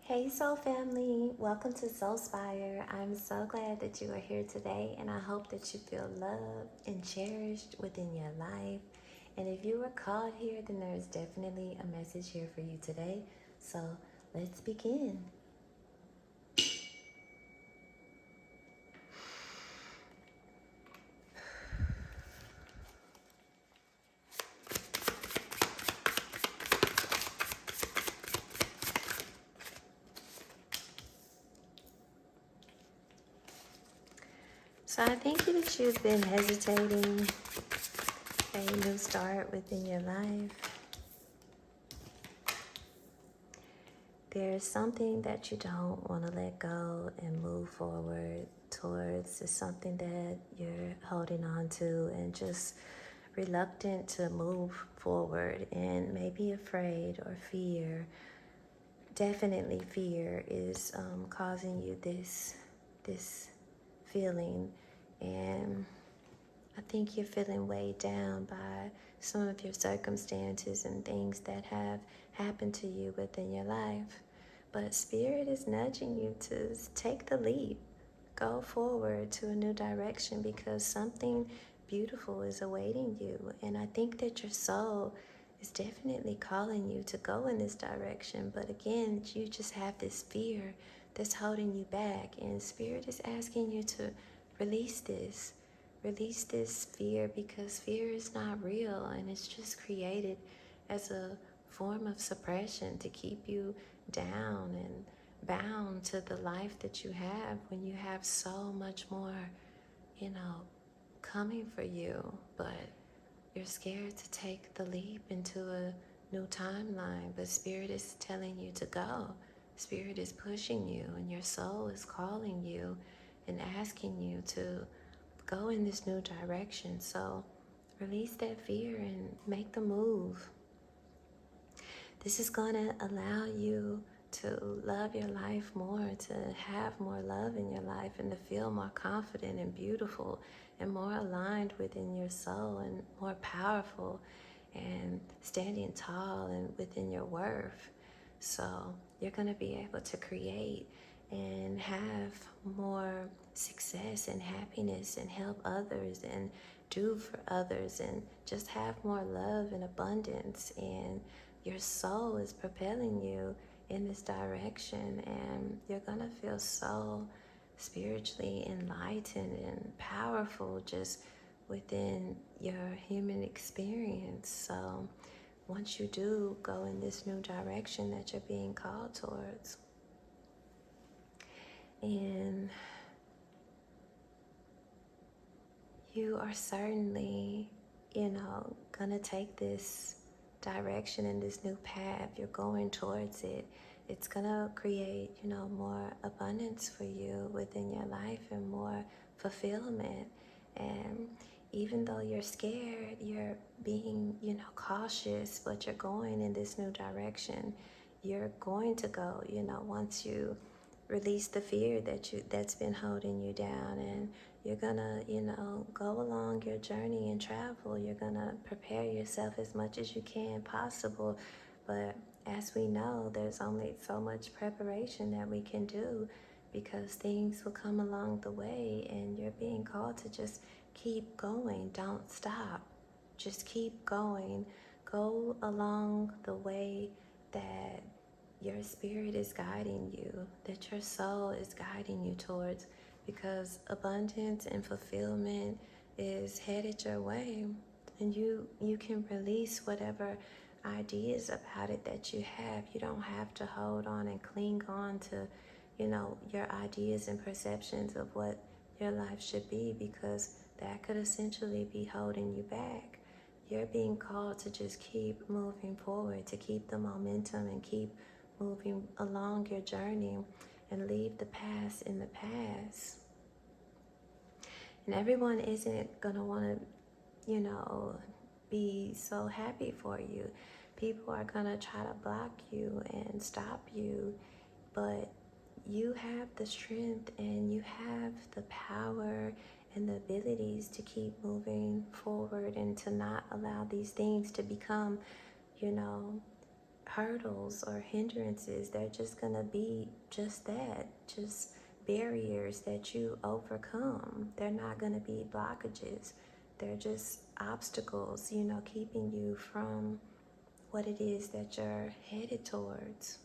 Hey Soul Family, welcome to Soul Spire. I'm so glad that you are here today, and I hope that you feel loved and cherished within your life. And if you were called here, then there's definitely a message here for you today. So let's begin. So I think that you've been hesitating a new start within your life. There's something that you don't want to let go and move forward towards. It's something that you're holding on to and just reluctant to move forward and maybe afraid or fear. Definitely fear is causing you this feeling, and I think you're feeling weighed down by some of your circumstances and things that have happened to you within your life. But Spirit is nudging you to take the leap, go forward to a new direction because something beautiful is awaiting you. And I think that your soul is definitely calling you to go in this direction. But again, you just have this fear that's holding you back. And Spirit is asking you to release this. Release this fear because fear is not real and it's just created as a form of suppression to keep you down and bound to the life that you have when you have so much more, coming for you. But you're scared to take the leap into a new timeline. But Spirit is telling you to go. Spirit is pushing you, and your soul is calling you and asking you to go in this new direction. So release that fear and make the move. This is going to allow you to love your life more, to have more love in your life, and to feel more confident and beautiful and more aligned within your soul and more powerful and standing tall and within your worth. So you're going to be able to create and have more success and happiness and help others and do for others and just have more love and abundance. And your soul is propelling you in this direction, and you're going to feel so spiritually enlightened and powerful just within your human experience. So once you do go in this new direction that you're being called towards, and you are certainly, gonna take this direction in this new path. You're going towards it. It's gonna create, more abundance for you within your life and more fulfillment. And even though you're scared, you're being, cautious, but you're going in this new direction. You're going to go, once you release the fear that's been holding you down, and you're gonna go along your journey and travel. You're gonna prepare yourself as much as you can possible, but as we know, there's only so much preparation that we can do because things will come along the way, and you're being called to just keep going. Don't stop, just keep going. Go along the way that your spirit is guiding you, that your soul is guiding you towards, because abundance and fulfillment is headed your way. And you can release whatever ideas about it that you have. You don't have to hold on and cling on to, your ideas and perceptions of what your life should be, because that could essentially be holding you back. You're being called to just keep moving forward, to keep the momentum and keep moving along your journey and leave the past in the past. And everyone isn't going to want to, be so happy for you. People are going to try to block you and stop you, but you have the strength and you have the power and the abilities to keep moving forward and to not allow these things to become, you know, hurdles or hindrances. They're just going to be just that, just barriers that you overcome. They're not going to be blockages. They're just obstacles, you know, keeping you from what it is that you're headed towards.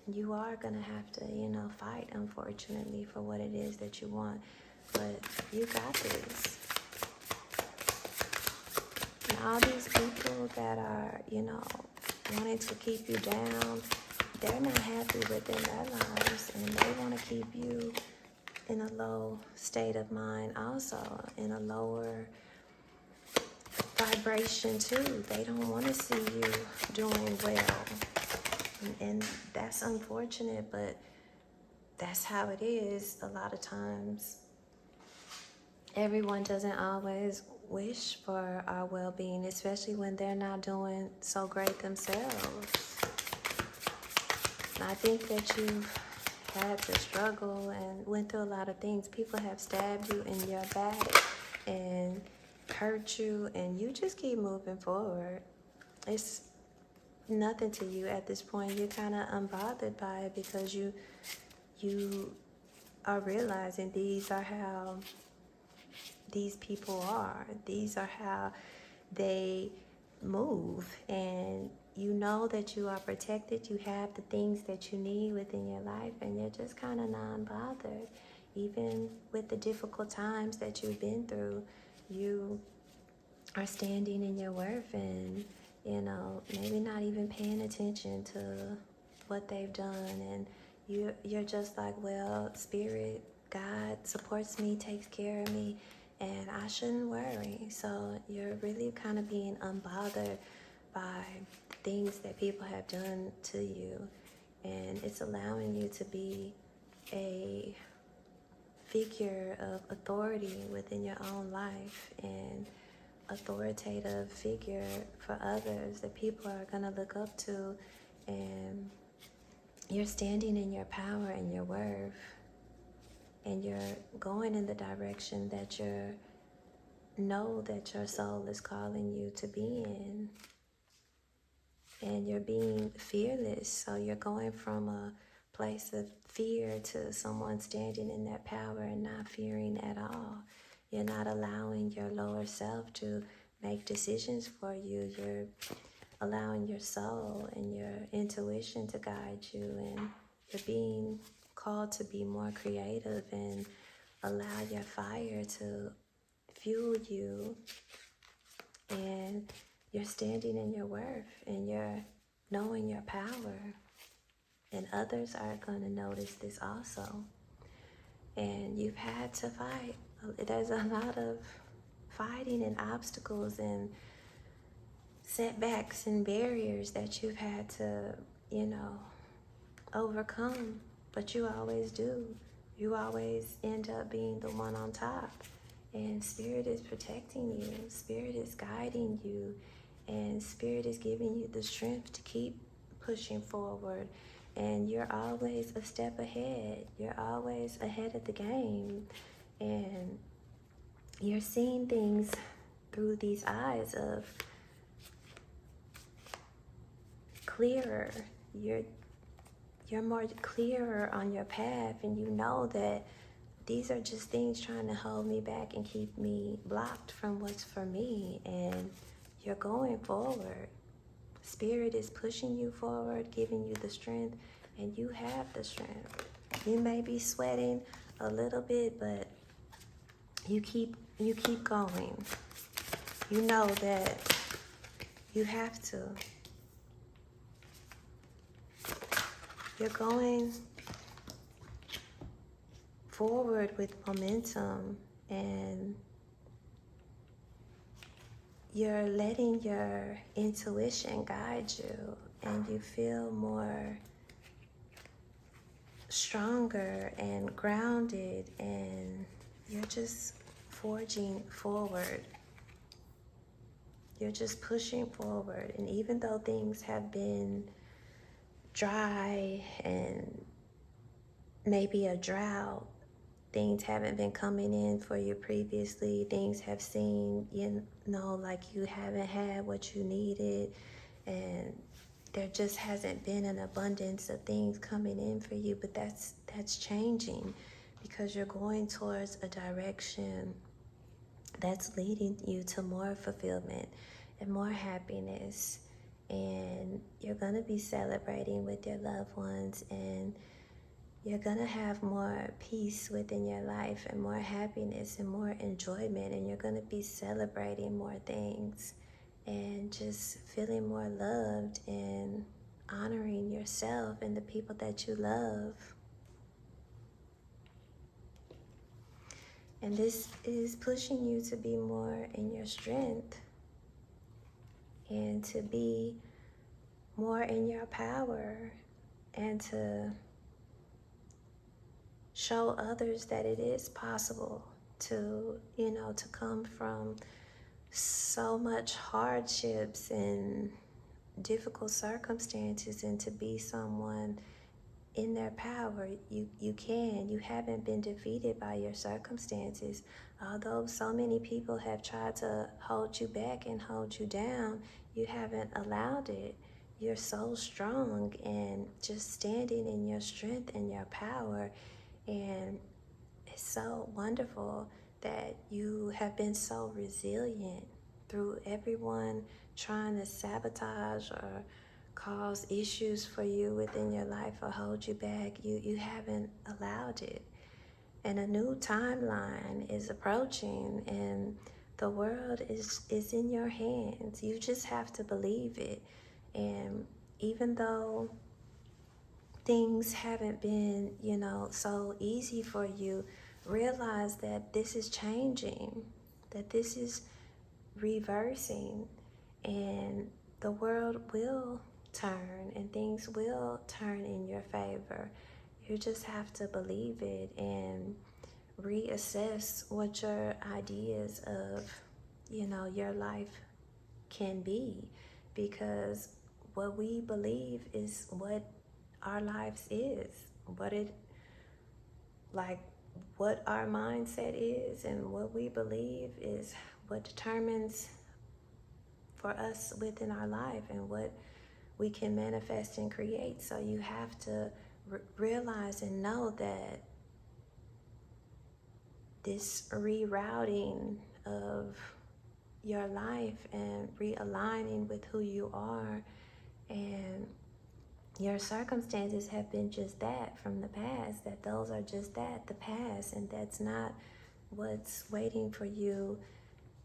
You are going to have to, you know, fight, unfortunately, for what it is that you want. But you got this. And all these people that are, you know, wanting to keep you down, they're not happy within their lives, and they want to keep you in a low state of mind also, in a lower vibration too. They don't want to see you doing well. And that's unfortunate, but that's how it is a lot of times. Everyone doesn't always wish for our well-being, especially when they're not doing so great themselves. And I think that you've had to struggle and went through a lot of things. People have stabbed you in your back and hurt you, and you just keep moving forward. It's nothing to you at this point. You're kind of unbothered by it because you are realizing these are how these people are. These are how they move, and you know that you are protected. You have the things that you need within your life, and you're just kind of non-bothered. Even with the difficult times that you've been through, you are standing in your worth, and you know, maybe not even paying attention to what they've done, and you're just like, well, Spirit, God supports me, takes care of me, and I shouldn't worry. So you're really kind of being unbothered by things that people have done to you, and it's allowing you to be a figure of authority within your own life, and authoritative figure for others that people are going to look up to, and you're standing in your power and your worth, and you're going in the direction that you know that your soul is calling you to be in, and you're being fearless. So you're going from a place of fear to someone standing in that power and not fearing at all. You're not allowing your lower self to make decisions for you. You're allowing your soul and your intuition to guide you, and you're being called to be more creative and allow your fire to fuel you, and you're standing in your worth, and you're knowing your power, and others are going to notice this also. And you've had to fight. There's a lot of fighting and obstacles and setbacks and barriers that you've had to, you know, overcome. But you always do. You always end up being the one on top. And Spirit is protecting you. Spirit is guiding you. And Spirit is giving you the strength to keep pushing forward. And you're always a step ahead. You're always ahead of the game. And you're seeing things through these eyes of clearer. You're more clearer on your path, and you know that these are just things trying to hold me back and keep me blocked from what's for me. And you're going forward. Spirit is pushing you forward, giving you the strength, and you have the strength. You may be sweating a little bit, but you keep going. You know that you have to. You're going forward with momentum, and you're letting your intuition guide you, and you feel more stronger and grounded, and you're just forging forward. You're just pushing forward. And even though things have been dry and maybe a drought, things haven't been coming in for you previously, things have seemed, you know, like you haven't had what you needed, and there just hasn't been an abundance of things coming in for you, but that's changing because you're going towards a direction that's leading you to more fulfillment and more happiness. And you're going to be celebrating with your loved ones, and you're going to have more peace within your life and more happiness and more enjoyment, and you're going to be celebrating more things and just feeling more loved and honoring yourself and the people that you love. And this is pushing you to be more in your strength and to be more in your power and to show others that it is possible to, to come from so much hardships and difficult circumstances and to be someone in their power. You haven't been defeated by your circumstances. Although so many people have tried to hold you back and hold you down, you haven't allowed it. You're so strong and just standing in your strength and your power. And it's so wonderful that you have been so resilient through everyone trying to sabotage or cause issues for you within your life or hold you back. You haven't allowed it. And a new timeline is approaching, and the world is in your hands. You just have to believe it. And even though things haven't been, so easy for you, realize that this is changing, that this is reversing, and the world will turn and things will turn in your favor. You just have to believe it and reassess what your ideas of, your life can be, because what we believe is what our lives is, what our mindset is, and what we believe is what determines for us within our life and what we can manifest and create. So you have to realize and know that this rerouting of your life and realigning with who you are and your circumstances have been just that from the past, that those are just that, the past, and that's not what's waiting for you,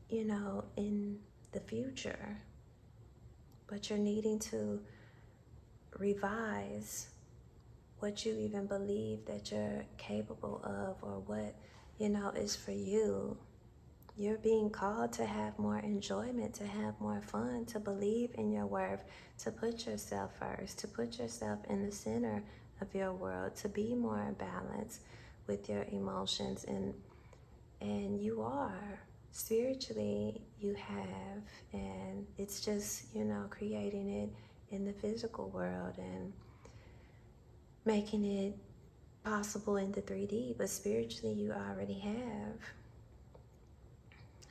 in the future. But you're needing to revise what you even believe that you're capable of, or what, is for you. You're being called to have more enjoyment, to have more fun, to believe in your worth, to put yourself first, to put yourself in the center of your world, to be more in balance with your emotions. And you are. Spiritually, you have. And it's just, creating it in the physical world and making it possible in the 3D. But spiritually, you already have.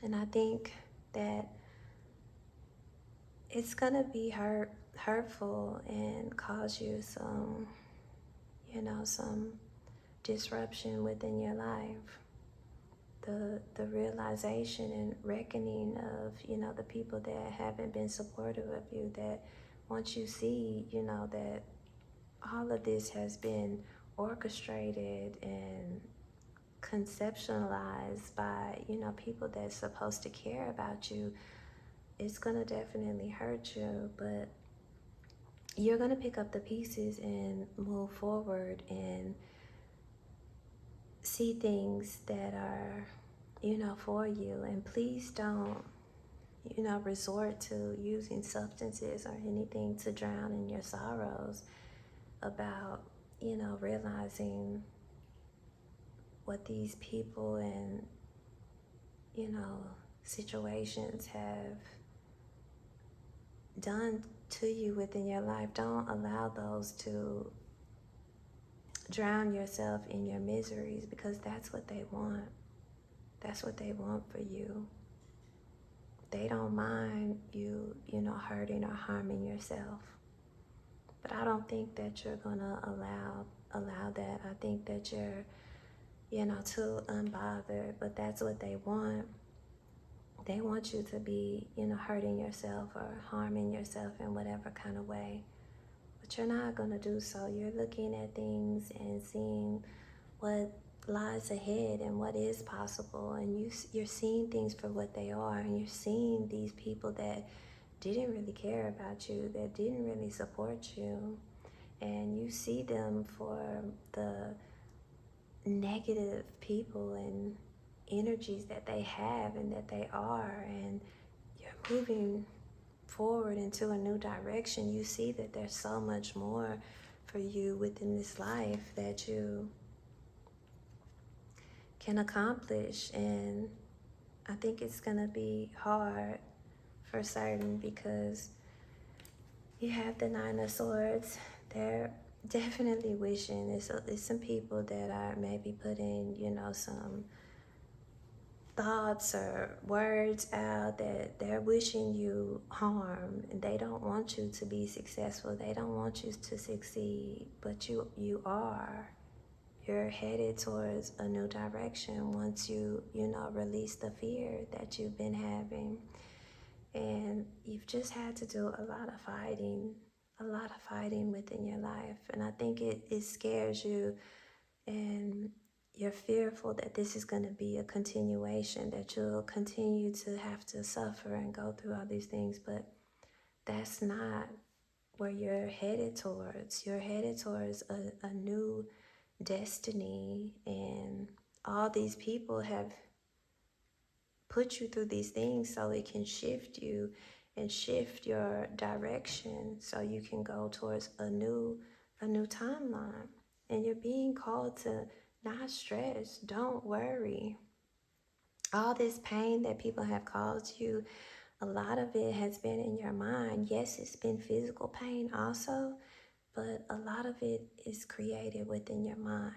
And I think that it's gonna be hurtful and cause you some, some disruption within your life. The realization and reckoning of, the people that haven't been supportive of you, that once you see, that all of this has been orchestrated and conceptualized by, people that's supposed to care about you, it's gonna definitely hurt you. But you're gonna pick up the pieces and move forward and see things that are, for you. And please don't, resort to using substances or anything to drown in your sorrows about, realizing what these people and, situations have done to you within your life. Don't allow those to drown yourself in your miseries, because that's what they want. That's what they want for you. They don't mind you, hurting or harming yourself. But I don't think that you're gonna allow that. I think that you're, too unbothered. But that's what they want. They want you to be, hurting yourself or harming yourself in whatever kind of way. But you're not gonna do so. You're looking at things and seeing what lies ahead and what is possible, and you're seeing things for what they are, and you're seeing these people that didn't really care about you, that didn't really support you, and you see them for the negative people and energies that they have and that they are, and you're moving forward into a new direction. You see that there's so much more for you within this life that you can accomplish, and I think it's gonna be hard for certain because you have the Nine of Swords. They're definitely wishing. It's some people that are maybe putting, some thoughts or words out that they're wishing you harm, and they don't want you to be successful. They don't want you to succeed, but you are. You're headed towards a new direction once you release the fear that you've been having. And you've just had to do a lot of fighting within your life. And I think it scares you, and you're fearful that this is going to be a continuation, that you'll continue to have to suffer and go through all these things. But that's not where you're headed towards. You're headed towards a new destiny, and all these people have put you through these things so it can shift you and shift your direction so you can go towards a new timeline. And you're being called to not stress. Don't worry. All this pain that people have caused you, a lot of it has been in your mind. Yes, it's been physical pain also, but a lot of it is created within your mind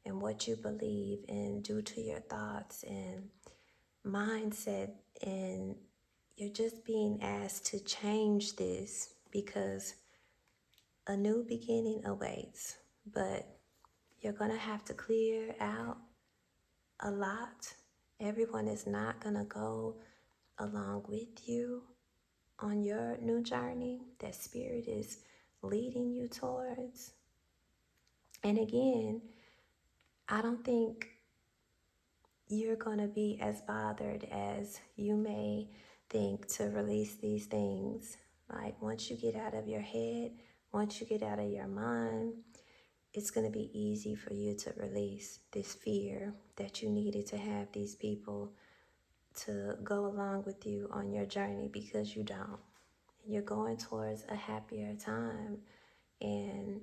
and what you believe and due to your thoughts and mindset. And you're just being asked to change this because a new beginning awaits. But you're going to have to clear out a lot. Everyone is not going to go along with you on your new journey that spirit is leading you towards. And again, I don't think you're going to be as bothered as you may think to release these things. Like once you get out of your head, once you get out of your mind, it's going to be easy for you to release this fear that you needed to have these people to go along with you on your journey, because you don't. You're going towards a happier time, and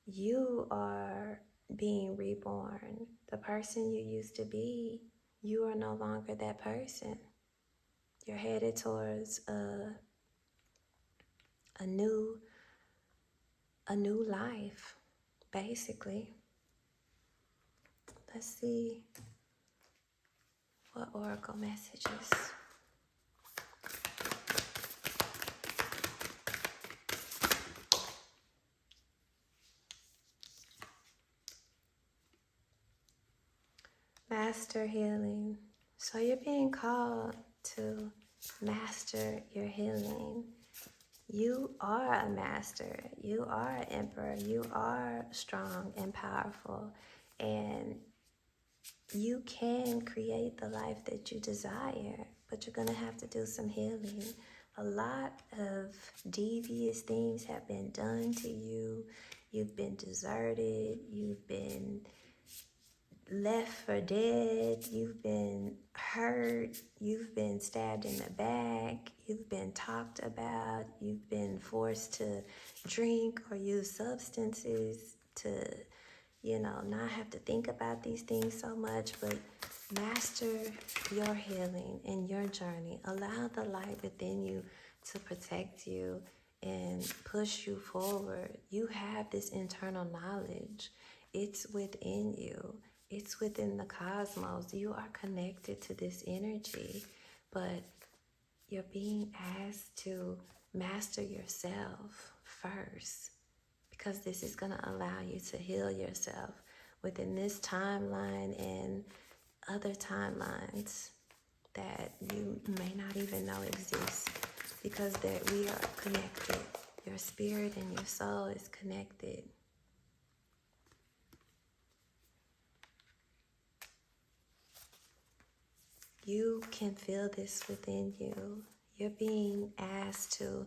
you are being reborn. The person you used to be, you are no longer that person. You're headed towards a new life, basically. Let's see what oracle messages. Master healing. So you're being called to master your healing. You are a master. You are an emperor. You are strong and powerful. And you can create the life that you desire, but you're going to have to do some healing. A lot of devious things have been done to you. You've been deserted. You've been left for dead. You've been hurt. You've been stabbed in the back. You've been talked about. You've been forced to drink or use substances to, not have to think about these things so much. But master your healing and your journey. Allow the light within you to protect you and push you forward. You have this internal knowledge. It's within you. It's within the cosmos. You are connected to this energy, but you're being asked to master yourself first, because this is going to allow you to heal yourself within this timeline and other timelines that you may not even know exist, because that we are connected. Your spirit and your soul is connected. You can feel this within you. You're being asked to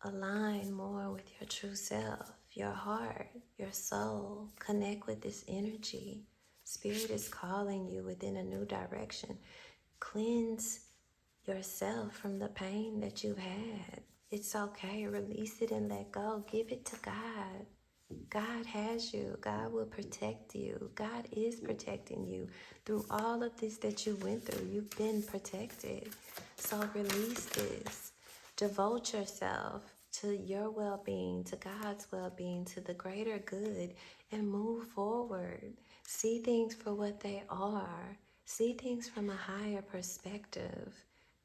align more with your true self, your heart, your soul. Connect with this energy. Spirit is calling you within a new direction. Cleanse yourself from the pain that you've had. It's okay. Release it and let go. Give it to God. God has you. God will protect you. God is protecting you. Through all of this that you went through, you've been protected. So release this. Devote yourself to your well-being, to God's well-being, to the greater good, and move forward. See things for what they are. See things from a higher perspective,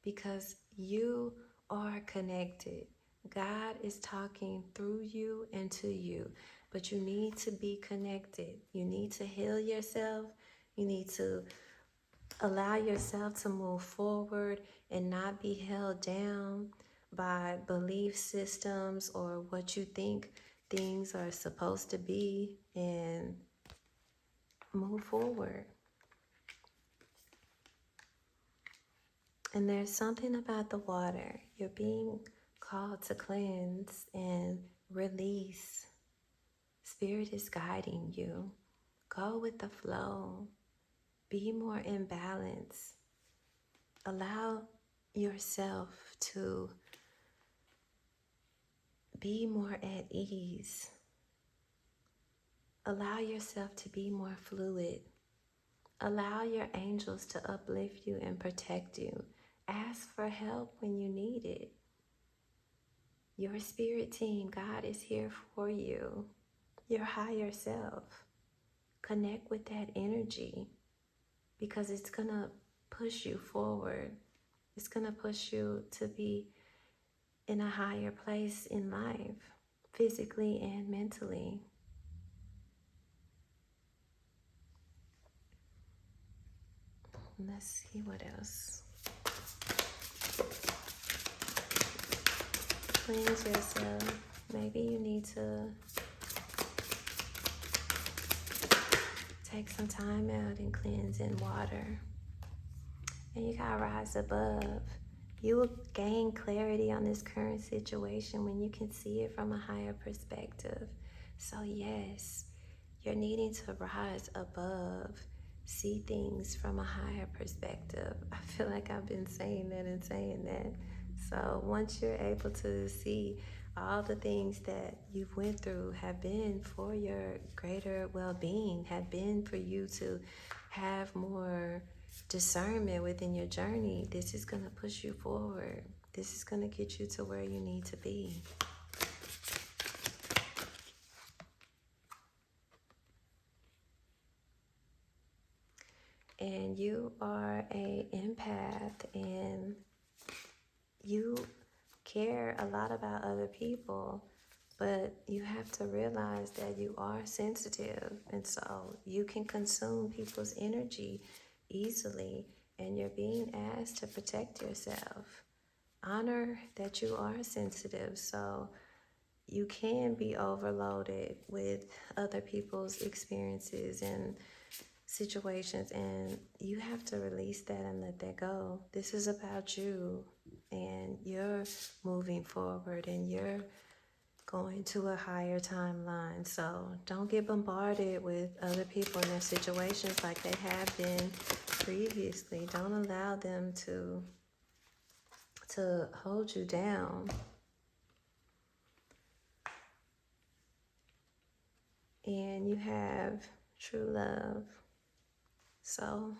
because you are connected. God is talking through you and to you, but you need to be connected. You need to heal yourself. You need to allow yourself to move forward and not be held down by belief systems or what you think things are supposed to be, and move forward. And there's something about the water. You're being called to cleanse and release. Spirit is guiding you. Go with the flow. Be more in balance. Allow yourself to be more at ease. Allow yourself to be more fluid. Allow your angels to uplift you and protect you. Ask for help when you need it. Your spirit team, God is here for you. Your higher self. Connect with that energy, because it's going to push you forward. It's going to push you to be in a higher place in life, physically and mentally. Let's see what else. Cleanse yourself. Maybe you need to take some time out and cleanse in water. And you gotta rise above. You will gain clarity on this current situation when you can see it from a higher perspective. So yes, you're needing to rise above, see things from a higher perspective. I feel like I've been saying that and saying that. So once you're able to see all the things that you've went through have been for your greater well-being, have been for you to have more discernment within your journey, this is going to push you forward. This is going to get you to where you need to be. And you are an empath, and you care a lot about other people, but you have to realize that you are sensitive, and so you can consume people's energy easily, and you're being asked to protect yourself. Honor that you are sensitive, so you can be overloaded with other people's experiences and situations, and you have to release that and let that go. This is about you, and you're moving forward, and you're going to a higher timeline. So don't get bombarded with other people and their situations like they have been previously. Don't allow them to hold you down. And you have true love. So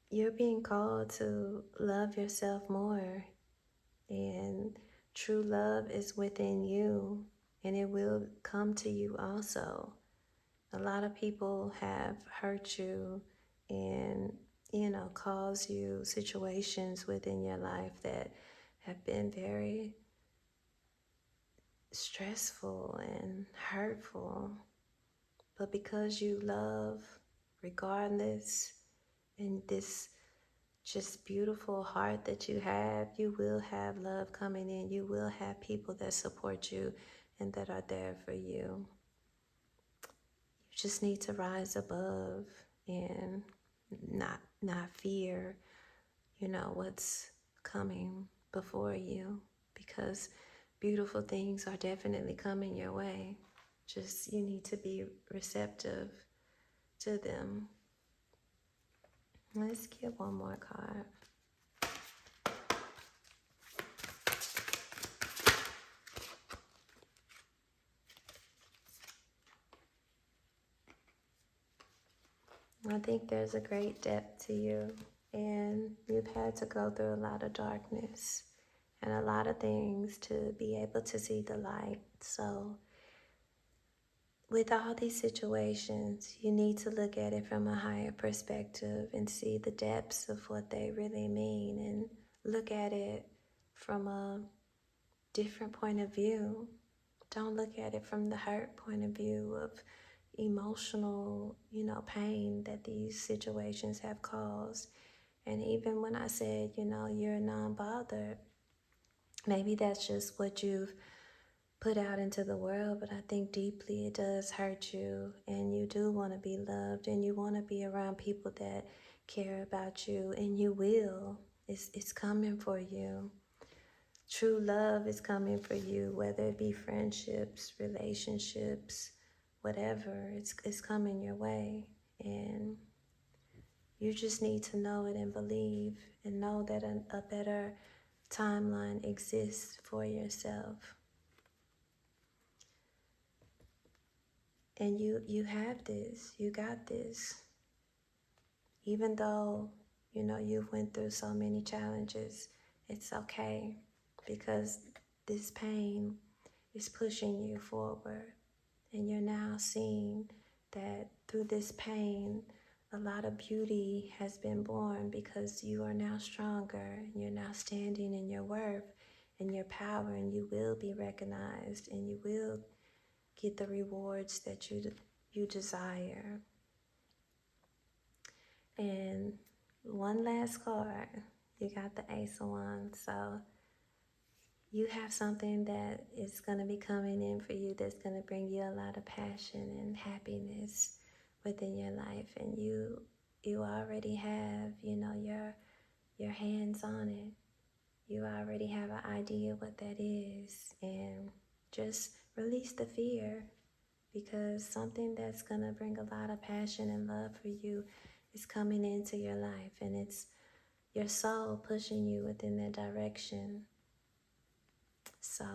you're being called to love yourself more, and true love is within you, and it will come to you also. A lot of people have hurt you and, caused you situations within your life that have been very stressful and hurtful. But because you love regardless, and this just beautiful heart that you will have love coming in. You will have people that support you and that are there for you. You just need to rise above and not fear, what's coming before you, because beautiful things are definitely coming your way. Just you need to be receptive to them. Let's get one more card. I think there's a great depth to you, and you've had to go through a lot of darkness and a lot of things to be able to see the light. So with all these situations, you need to look at it from a higher perspective and see the depths of what they really mean, and look at it from a different point of view. Don't look at it from the hurt point of view of emotional, pain that these situations have caused. And even when I said, you're non-bothered, maybe that's just what you've put out into the world, but I think deeply it does hurt you, and you do want to be loved, and you want to be around people that care about you, and you will. It's coming for you. True love is coming for you, whether it be friendships, relationships, whatever. It's coming your way, and you just need to know it and believe, and know that a better timeline exists for yourself. And you have this. You got this. Even though, you've went through so many challenges, it's okay, because this pain is pushing you forward. And you're now seeing that through this pain, a lot of beauty has been born, because you are now stronger, and you're now standing in your worth and your power, and you will be recognized, and you will get the rewards that you desire. And one last card, you got the Ace of Wands. So you have something that is going to be coming in for you that's going to bring you a lot of passion and happiness within your life, and you already have, your hands on it. You already have an idea what that is, and just release the fear, because something that's going to bring a lot of passion and love for you is coming into your life, and it's your soul pushing you within that direction. So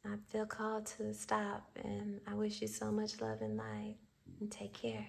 I feel called to stop, and I wish you so much love and light, and take care.